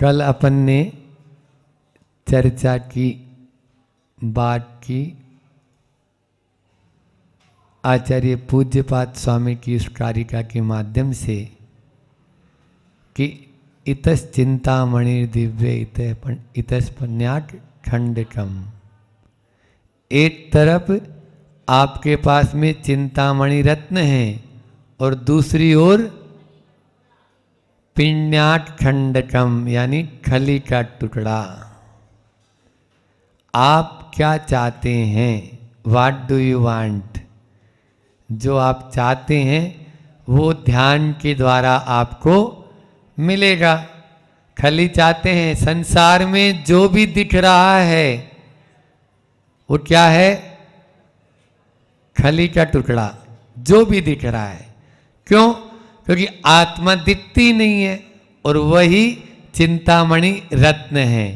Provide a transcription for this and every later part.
कल अपन ने चर्चा की, बात की आचार्य पूज्यपाद स्वामी की उस कारिका के माध्यम से कि इतस चिंतामणि दिव्य इतस पुण्याक खंडकम। एक तरफ आपके पास में चिंतामणि रत्न है और दूसरी ओर पिण्याक खंडकम यानी खली का टुकड़ा। आप क्या चाहते हैं? What do you want? जो आप चाहते हैं वो ध्यान के द्वारा आपको मिलेगा। खली चाहते हैं, संसार में जो भी दिख रहा है वो क्या है? खली का टुकड़ा जो भी दिख रहा है। क्यों? क्योंकि आत्मा दिखती नहीं है और वही चिंतामणि रत्न है।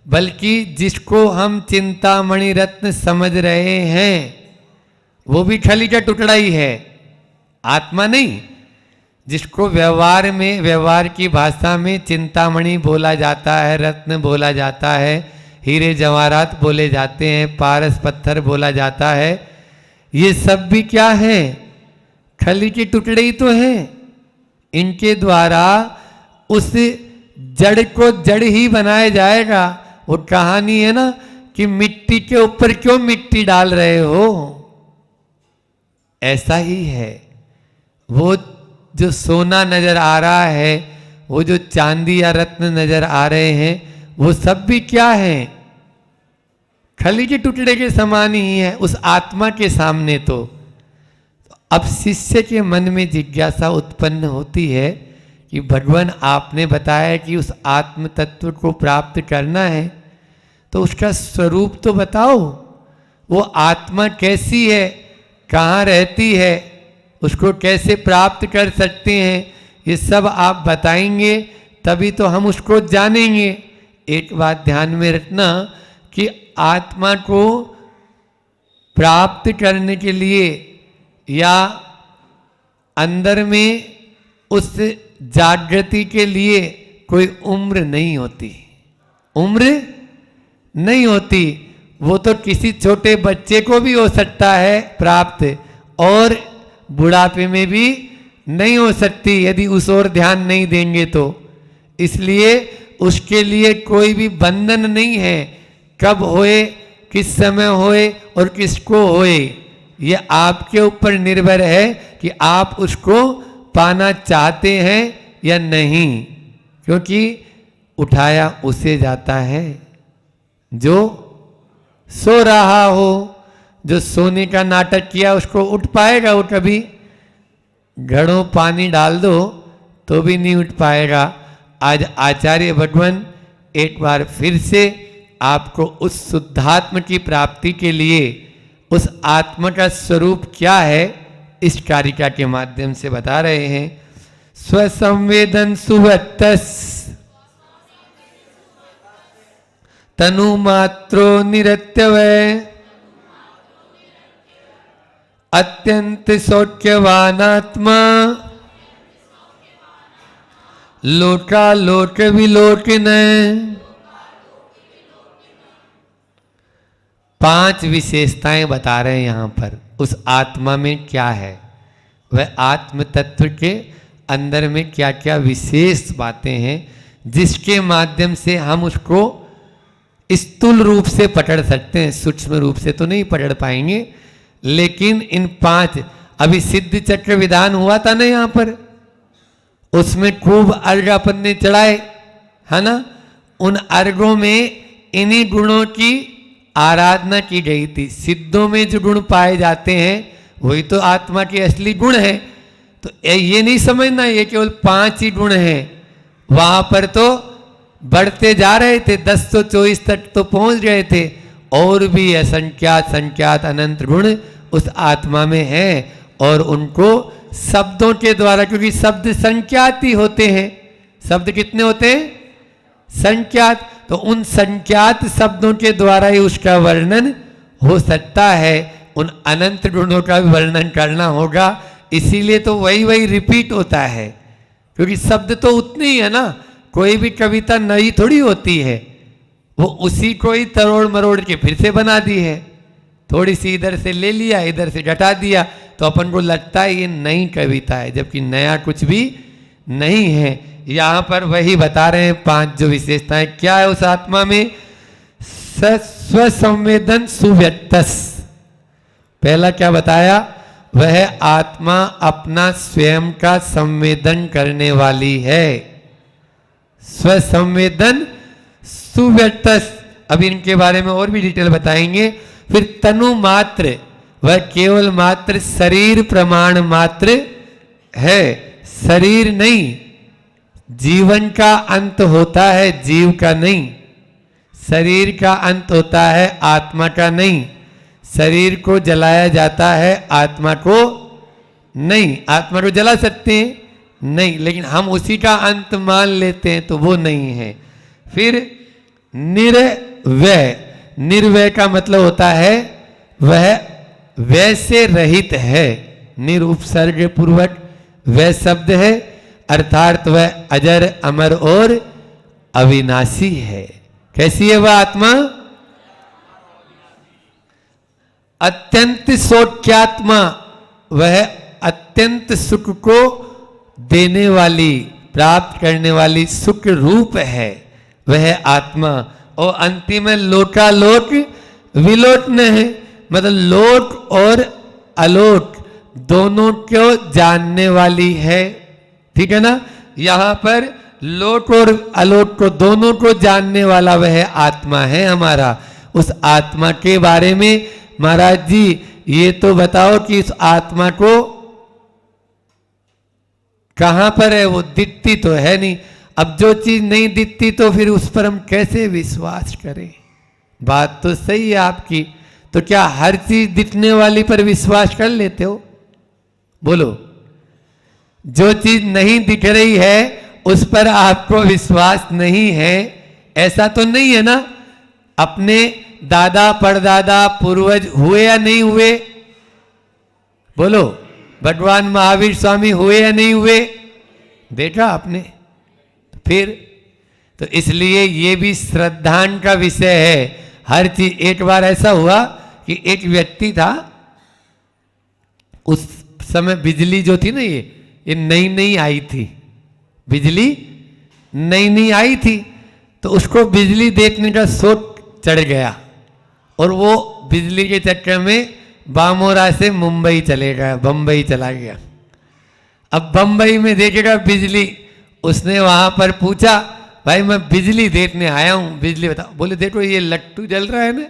बल्कि जिसको हम चिंतामणि रत्न समझ रहे हैं वो भी खली का टुकड़ा ही है, आत्मा नहीं। जिसको व्यवहार में, व्यवहार की भाषा में चिंतामणि बोला जाता है, रत्न बोला जाता है, हीरे जवाहरात बोले जाते हैं, पारस पत्थर बोला जाता है, ये सब भी क्या है? खली के टुकड़े ही तो हैं। इनके द्वारा उस जड़ को जड़ ही बनाया जाएगा। वो कहानी है ना कि मिट्टी के ऊपर क्यों मिट्टी डाल रहे हो, ऐसा ही है। वो जो सोना नजर आ रहा है, वो जो चांदी या रत्न नजर आ रहे हैं, वो सब भी क्या है? खली के टुकड़े के समान ही है उस आत्मा के सामने। तो अब शिष्य के मन में जिज्ञासा उत्पन्न होती है कि भगवान आपने बताया कि उस आत्म तत्व को प्राप्त करना है, तो उसका स्वरूप तो बताओ। वो आत्मा कैसी है, कहाँ रहती है, उसको कैसे प्राप्त कर सकते हैं, ये सब आप बताएंगे तभी तो हम उसको जानेंगे। एक बात ध्यान में रखना कि आत्मा को प्राप्त करने के लिए या अंदर में उस जागृति के लिए कोई उम्र नहीं होती। उम्र नहीं होती। वो तो किसी छोटे बच्चे को भी हो सकता है प्राप्त, और बुढ़ापे में भी नहीं हो सकती यदि उस ओर ध्यान नहीं देंगे तो। इसलिए उसके लिए कोई भी बंधन नहीं है, कब होए, किस समय होए और किसको होए। ये आपके ऊपर निर्भर है कि आप उसको पाना चाहते हैं या नहीं। क्योंकि उठाया उसे जाता है जो सो रहा हो। जो सोने का नाटक किया उसको उठ पाएगा? वो कभी घड़ों पानी डाल दो तो भी नहीं उठ पाएगा। आज आचार्य भगवान एक बार फिर से आपको उस शुद्धात्म की प्राप्ति के लिए उस आत्मा का स्वरूप क्या है इस कारिका के माध्यम से बता रहे हैं। स्वसंवेदन सुवत्तस तनु मात्रो निरत्यवय अत्यंत सौख्यवानात्मा लोकालोक विलोकिन। 5 विशेषताएं बता रहे हैं यहां पर। उस आत्मा में क्या है, वह आत्म तत्व के अंदर में क्या क्या विशेष बातें हैं जिसके माध्यम से हम उसको स्थूल रूप से पकड़ सकते हैं। सूक्ष्म रूप से तो नहीं पकड़ पाएंगे, लेकिन इन 5 अभी सिद्ध चक्र विधान हुआ था ना यहाँ पर, उसमें खूब अर्घ अपन ने चढ़ाए, है ना। उन अर्घों में इन्हीं गुणों की आराधना की गई थी। सिद्धों में जो गुण पाए जाते हैं वही तो आत्मा के असली गुण हैं। तो ये नहीं समझना ये केवल 5 ही गुण हैं। वहां पर तो बढ़ते जा रहे थे, 1024 तक तो पहुंच गए थे, और भी असंख्यात संख्यात अनंत गुण उस आत्मा में हैं। और उनको शब्दों के द्वारा, क्योंकि शब्द संख्यात ही होते हैं। शब्द कितने होते हैं? संख्यात। तो उन संख्यात शब्दों के द्वारा ही उसका वर्णन हो सकता है। उन अनंत गुणों का भी वर्णन करना होगा। इसीलिए तो वही रिपीट होता है, क्योंकि शब्द तो उतने ही है ना। कोई भी कविता नई थोड़ी होती है, वो उसी को ही तरोड़ मरोड़ के फिर से बना दी है। थोड़ी सी इधर से ले लिया, इधर से घटा दिया, तो अपन को लगता है ये नई कविता है, जबकि नया कुछ भी नहीं है। यहां पर वही बता रहे हैं 5 जो विशेषताएं क्या है उस आत्मा में। स्वसंवेदन सुव्यक्तस, पहला क्या बताया, वह आत्मा अपना स्वयं का संवेदन करने वाली है। स्वसंवेदन सुव्यक्तस, अभी इनके बारे में और भी डिटेल बताएंगे। फिर तनु मात्र, वह केवल मात्र शरीर प्रमाण मात्र है, शरीर नहीं। जीवन का अंत होता है, जीव का नहीं। शरीर का अंत होता है, आत्मा का नहीं। शरीर को जलाया जाता है, आत्मा को नहीं। आत्मा को जला सकते हैं नहीं, लेकिन हम उसी का अंत मान लेते हैं, तो वो नहीं है। फिर निर्वय, निर्वय का मतलब होता है वह वय से रहित है। निरुपसर्ग पूर्वक वह शब्द है, अर्थात वह अजर अमर और अविनाशी है। कैसी है वह आत्मा? अत्यंत सौख्यात्मा, वह अत्यंत सुख को देने वाली, प्राप्त करने वाली सुख रूप है वह आत्मा। और अंतिम में लोकालोक विलोकन है, मतलब लोक और अलोक दोनों को जानने वाली है। ठीक है ना, यहां पर लोक और अलोक को दोनों को जानने वाला वह आत्मा है हमारा। उस आत्मा के बारे में महाराज जी ये तो बताओ कि इस आत्मा को कहां पर है, वो दिखती तो है नहीं। अब जो चीज नहीं दिखती तो फिर उस पर हम कैसे विश्वास करें? बात तो सही है आपकी। तो क्या हर चीज दिखने वाली पर विश्वास कर लेते हो? बोलो। जो चीज नहीं दिख रही है उस पर आपको विश्वास नहीं है, ऐसा तो नहीं है ना? अपने दादा परदादा पूर्वज हुए या नहीं हुए? बोलो। भगवान महावीर स्वामी हुए या नहीं हुए? देखा आपने? फिर तो इसलिए ये भी श्रद्धान का विषय है। हर चीज, एक बार ऐसा हुआ कि एक व्यक्ति था, उस समय बिजली जो थी ना, ये नई नई आई थी, बिजली नई नई आई थी, तो उसको बिजली देखने का शौक चढ़ गया और वो बिजली के चक्कर में बामोरा से मुंबई चले गया, बंबई चला गया। अब बंबई में देखेगा बिजली, उसने वहां पर पूछा, भाई मैं बिजली देखने आया हूं, बिजली बताओ। बोले देखो ये लट्टू जल रहा है ना,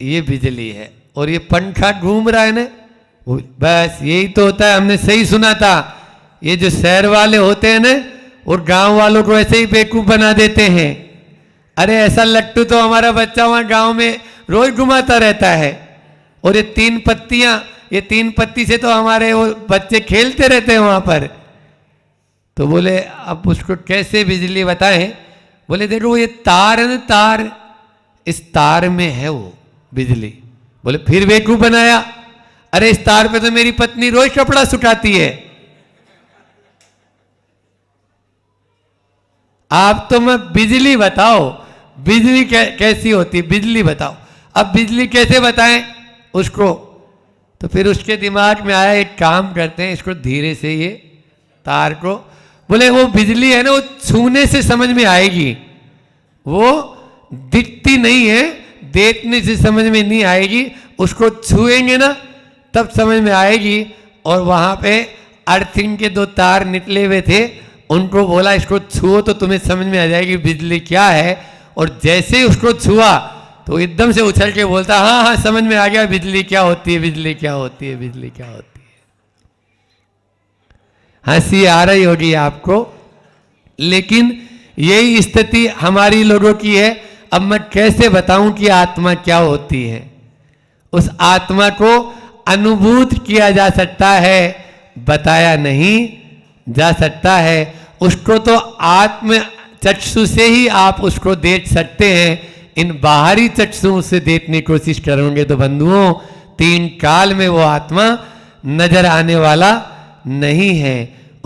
ये बिजली है, और ये पंखा घूम रहा है ना, बस यही तो होता है। हमने सही सुना था। ये जो शहर वाले होते हैं ना, और गांव वालों को ऐसे ही बेवकूफ बना देते हैं। अरे ऐसा लट्टू तो हमारा बच्चा वहां गांव में रोज घुमाता रहता है, और ये 3 पत्तियां, ये 3 पत्ती से तो हमारे वो बच्चे खेलते रहते हैं वहां पर। तो बोले अब उसको कैसे बिजली बताएं? बोले देखो ये तार है ना, तार, इस तार में है वो बिजली। बोले फिर बेवकूफ बनाया। अरे इस तार पे तो मेरी पत्नी रोज कपड़ा सुखाती है। आप तो मैं बिजली बताओ, बिजली कैसी होती है, बिजली बताओ। अब बिजली कैसे बताएं उसको? तो फिर उसके दिमाग में आया एक काम करते हैं, इसको धीरे से ये तार को, बोले वो बिजली है ना, वो छूने से समझ में आएगी, वो दिखती नहीं है, देखने से समझ में नहीं आएगी, उसको छुएंगे ना तब समझ में आएगी। और वहां पे अर्थिंग के 2 तार निकले हुए थे, उनको बोला इसको छुओ तो तुम्हें समझ में आ जाएगी बिजली क्या है। और जैसे ही उसको छुआ तो एकदम से उछल के बोलता, हाँ हाँ समझ में आ गया, बिजली क्या होती है, बिजली क्या होती है, बिजली क्या होती है। हंसी आ रही होगी आपको, लेकिन यही स्थिति हमारी लोगों की है। अब मैं कैसे बताऊं कि आत्मा क्या होती है? उस आत्मा को अनुभूत किया जा सकता है, बताया नहीं जा सकता है। उसको तो आत्म चक्षु से ही आप उसको देख सकते हैं। इन बाहरी चक्षुओं से देखने की कोशिश करोगे तो बंधुओं 3 काल में वो आत्मा नजर आने वाला नहीं है।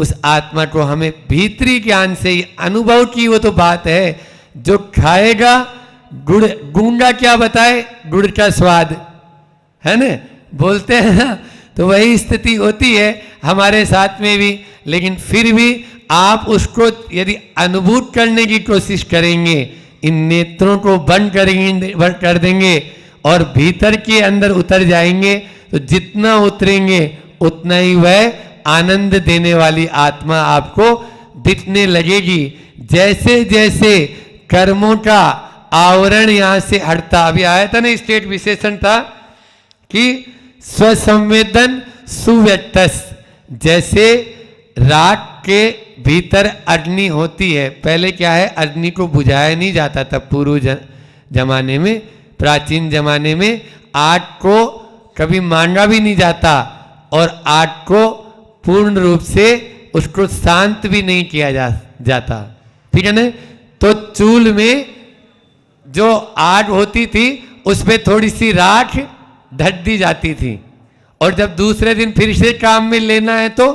उस आत्मा को हमें भीतरी ज्ञान से ही अनुभव की वो तो बात है। जो खाएगा गुड़, गूंगा क्या बताए गुड़ का स्वाद, है ना, बोलते हैं ना। तो वही स्थिति होती है हमारे साथ में भी। लेकिन फिर भी आप उसको यदि अनुभूत करने की कोशिश करेंगे, इन नेत्रों को बंद कर देंगे और भीतर के अंदर उतर जाएंगे, तो जितना उतरेंगे उतना ही वह आनंद देने वाली आत्मा आपको दिखने लगेगी। जैसे जैसे कर्मों का आवरण यहां से हटता, अभी आया था ना स्टेट विशेषण था कि स्वसंवेदन सुव्यक्तस, जैसे राख के भीतर अग्नि होती है। पहले क्या है, अग्नि को बुझाया नहीं जाता था पूर्व जमाने में, प्राचीन जमाने में आग को कभी मांगा भी नहीं जाता और आग को पूर्ण रूप से उसको शांत भी नहीं किया जाता, ठीक है ना। तो चूल में जो आग होती थी उसमें थोड़ी सी राख ढक दी जाती थी, और जब दूसरे दिन फिर से काम में लेना है तो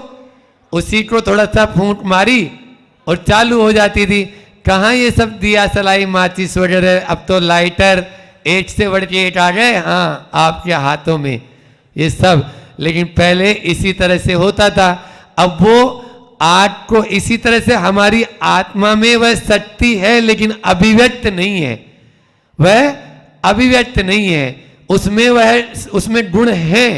उसी को थोड़ा सा फूंक मारी और चालू हो जाती थी। कहाँ ये सब दिया सलाई माचिस वगैरह, अब तो लाइटर 8 से बढ़ के 8 आ गए, हाँ आपके हाथों में ये सब। लेकिन पहले इसी तरह से होता था। अब वो आग को इसी तरह से हमारी आत्मा में वह शक्ति है लेकिन अभिव्यक्त नहीं है, वह अभिव्यक्त नहीं है, उसमें गुण है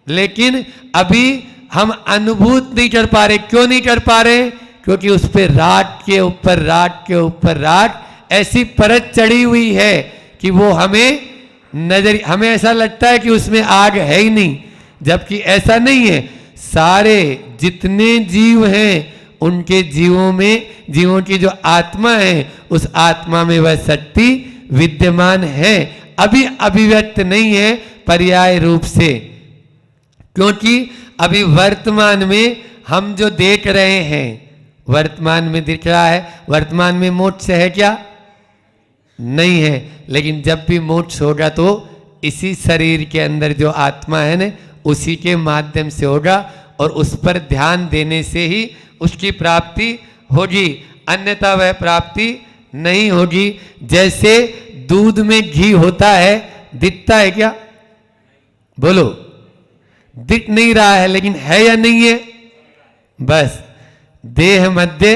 लेकिन अभी हम अनुभूत नहीं कर पा रहे। क्यों नहीं कर पा रहे? क्योंकि उस पर राख के ऊपर राख के ऊपर राख ऐसी परत चढ़ी हुई है कि वो हमें ऐसा लगता है कि उसमें आग है ही नहीं, जबकि ऐसा नहीं है। सारे जितने जीव हैं उनके जीवों की जो आत्मा है उस आत्मा में वह शक्ति विद्यमान है, अभी अभिव्यक्त नहीं है पर्याय रूप से। क्योंकि अभी वर्तमान में हम जो देख रहे हैं, वर्तमान में दिख रहा है, वर्तमान में मोक्ष है क्या? नहीं है। लेकिन जब भी मोक्ष होगा तो इसी शरीर के अंदर जो आत्मा है ना उसी के माध्यम से होगा, और उस पर ध्यान देने से ही उसकी प्राप्ति होगी, अन्यथा वह प्राप्ति नहीं होगी। जैसे दूध में घी होता है, दिखता है क्या? बोलो, दिख नहीं रहा है लेकिन है या नहीं है? बस देह मध्य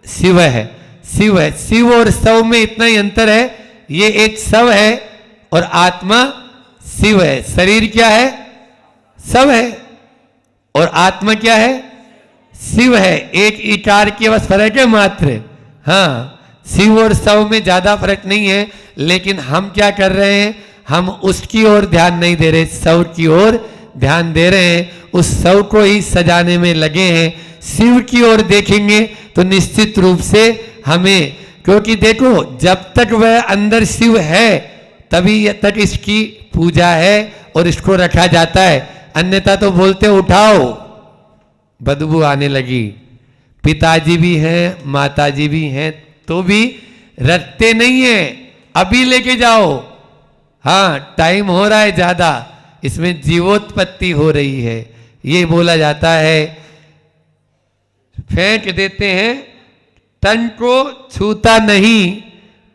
शिव है, शिव है। शिव और शव में इतना ही अंतर है, ये एक शव है और आत्मा शिव है। शरीर क्या है? शव है और आत्मा क्या है? शिव है। एक इकार के बस फर्क है मात्र। हाँ, शिव और शव में ज्यादा फर्क नहीं है, लेकिन हम क्या कर रहे हैं, हम उसकी ओर ध्यान नहीं दे रहे, शव की ओर ध्यान दे रहे हैं, उस शव को ही सजाने में लगे हैं। शिव की ओर देखेंगे तो निश्चित रूप से हमें, क्योंकि देखो जब तक वह अंदर शिव है तभी तक इसकी पूजा है और इसको रखा जाता है, अन्यथा तो बोलते उठाओ बदबू आने लगी। पिताजी भी हैं, माताजी भी हैं, तो भी रखते नहीं है, अभी लेके जाओ। हाँ, टाइम हो रहा है ज्यादा, इसमें जीवोत्पत्ति हो रही है, ये बोला जाता है। फेंक देते हैं, तन को छूता नहीं,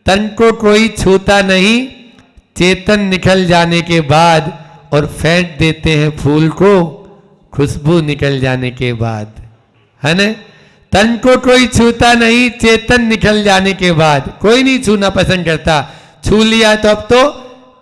तन को कोई छूता नहीं, चेतन निकल जाने के बाद, और फेंक देते हैं फूल को खुशबू निकल जाने के बाद, है ना। तन को कोई छूता नहीं, चेतन निकल जाने के बाद। कोई नहीं छूना पसंद करता, छू लिया तो अब तो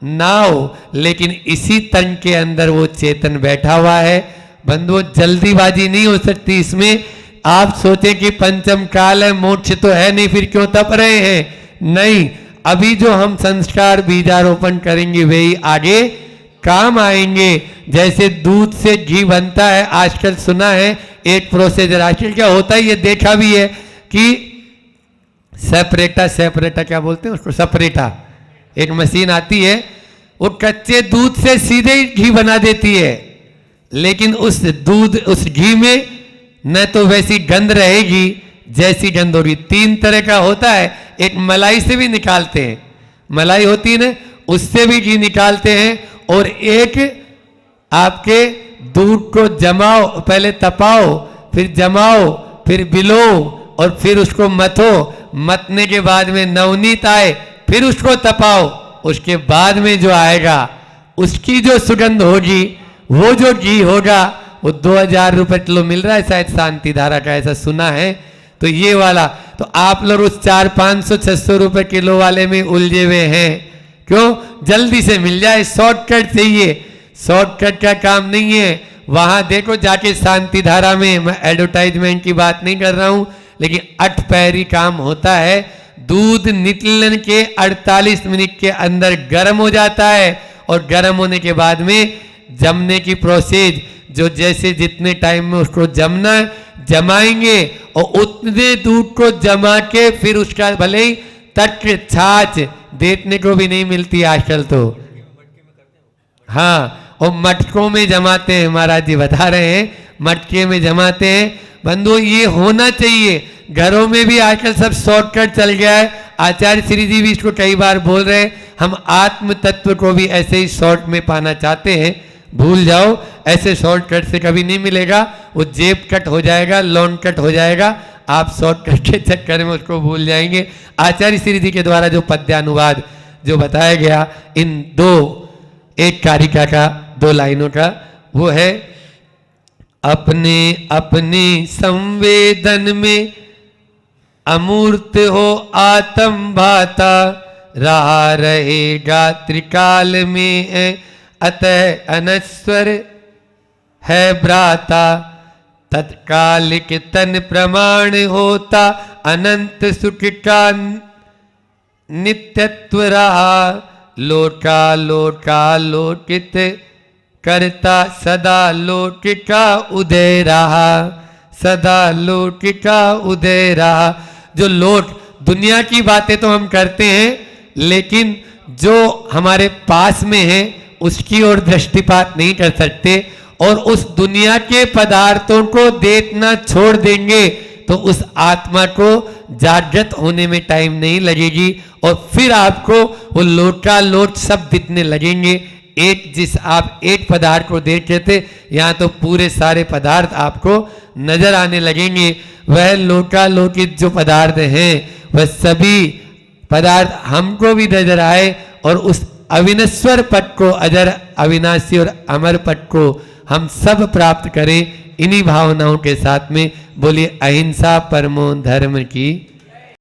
नाव, लेकिन इसी तन के अंदर वो चेतन बैठा हुआ है। बंधुओं, जल्दीबाजी नहीं हो सकती इसमें। आप सोचें कि पंचम काल है, मोक्ष तो है नहीं, फिर क्यों तप रहे हैं? नहीं, अभी जो हम संस्कार बीजारोपण करेंगे वही आगे काम आएंगे। जैसे दूध से घी बनता है, आजकल सुना है एक प्रोसीजर, आजकल क्या होता है ये देखा भी है कि सेपरेटा क्या बोलते हैं उसको, सेपरेटा, एक मशीन आती है, वो कच्चे दूध से सीधे ही घी बना देती है, लेकिन उस घी में न तो वैसी गंध रहेगी जैसी गंध होगी। 3 तरह का होता है, एक मलाई से भी निकालते हैं, मलाई होती है ना, उससे भी घी निकालते हैं, और एक आपके दूध को जमाओ, पहले तपाओ, फिर जमाओ, फिर बिलो और फिर उसको मथो। मतने के बाद में नवनीत आए, फिर उसको तपाओ। उसके बाद में जो आएगा उसकी जो सुगंध होगी, वो जो घी होगा, वो 2000 रुपए किलो मिल रहा है शायद शांति धारा का, ऐसा सुना है। तो ये वाला, तो आप लोग उस 400-500-600 रुपए किलो वाले में उलझे हुए हैं। क्यों? जल्दी से मिल जाए, शॉर्टकट चाहिए। शॉर्टकट का काम नहीं है। वहां देखो जाके शांति धारा में, मैं एडवर्टाइजमेंट की बात नहीं कर रहा हूं, लेकिन 8 पैरी काम होता है। दूध निकलने के 48 मिनट के अंदर गर्म हो जाता है और गर्म होने के बाद में जमने की प्रोसेस, जो जैसे जितने टाइम में उसको जमना है जमाएंगे और उतने दूध को जमा के फिर उसका भले ही तक छाछ देखने को भी नहीं मिलती आजकल तो। हाँ, और मटकों में जमाते हैं, महाराज जी बता रहे हैं, मटके में जमाते हैं। बंधु ये होना चाहिए। घरों में भी आजकल सब शॉर्टकट चल गया है। आचार्य श्री जी भी इसको कई बार बोल रहे हैं, हम आत्म तत्व को भी ऐसे ही शॉर्ट में पाना चाहते हैं। भूल जाओ, ऐसे शॉर्टकट से कभी नहीं मिलेगा। वो जेब कट हो जाएगा, लॉन कट हो जाएगा, आप शॉर्टकट के चक्कर में उसको भूल जाएंगे। आचार्य श्री जी के द्वारा जो पद्यानुवाद जो बताया गया इन एक कारिका का 2 लाइनों का, वो है अपने अपने संवेदन में अमूर्त हो आत्म भाता, रहा रहेगा त्रिकाल में है अतः अनश्वर है भ्राता। तत्कालिक तन प्रमाण होता अनंत सुख का नित्यत्व रहा। लोका लोका लोकित करता सदा लौकिका उदय रहा, सदा लौकिका उदय रहा। जो लोट दुनिया की बातें तो हम करते हैं, लेकिन जो हमारे पास में है उसकी ओर दृष्टिपात नहीं कर सकते, और उस दुनिया के पदार्थों को देखना छोड़ देंगे तो उस आत्मा को जागृत होने में टाइम नहीं लगेगी, और फिर आपको वो लोटा लोट सब दिखने लगेंगे। जिस आप एक पदार्थ को देखते थे, यहाँ तो पूरे सारे पदार्थ आपको नजर आने लगेंगे। वह लोटा लोकित जो पदार्थ हैं, वह सभी पदार्थ हमको भी नजर आए, और उस अविनश्वर पद को, अजर अविनाशी और अमर पद को हम सब प्राप्त करें। इन्हीं भावनाओं के साथ में बोलिए अहिंसा परमो धर्म की।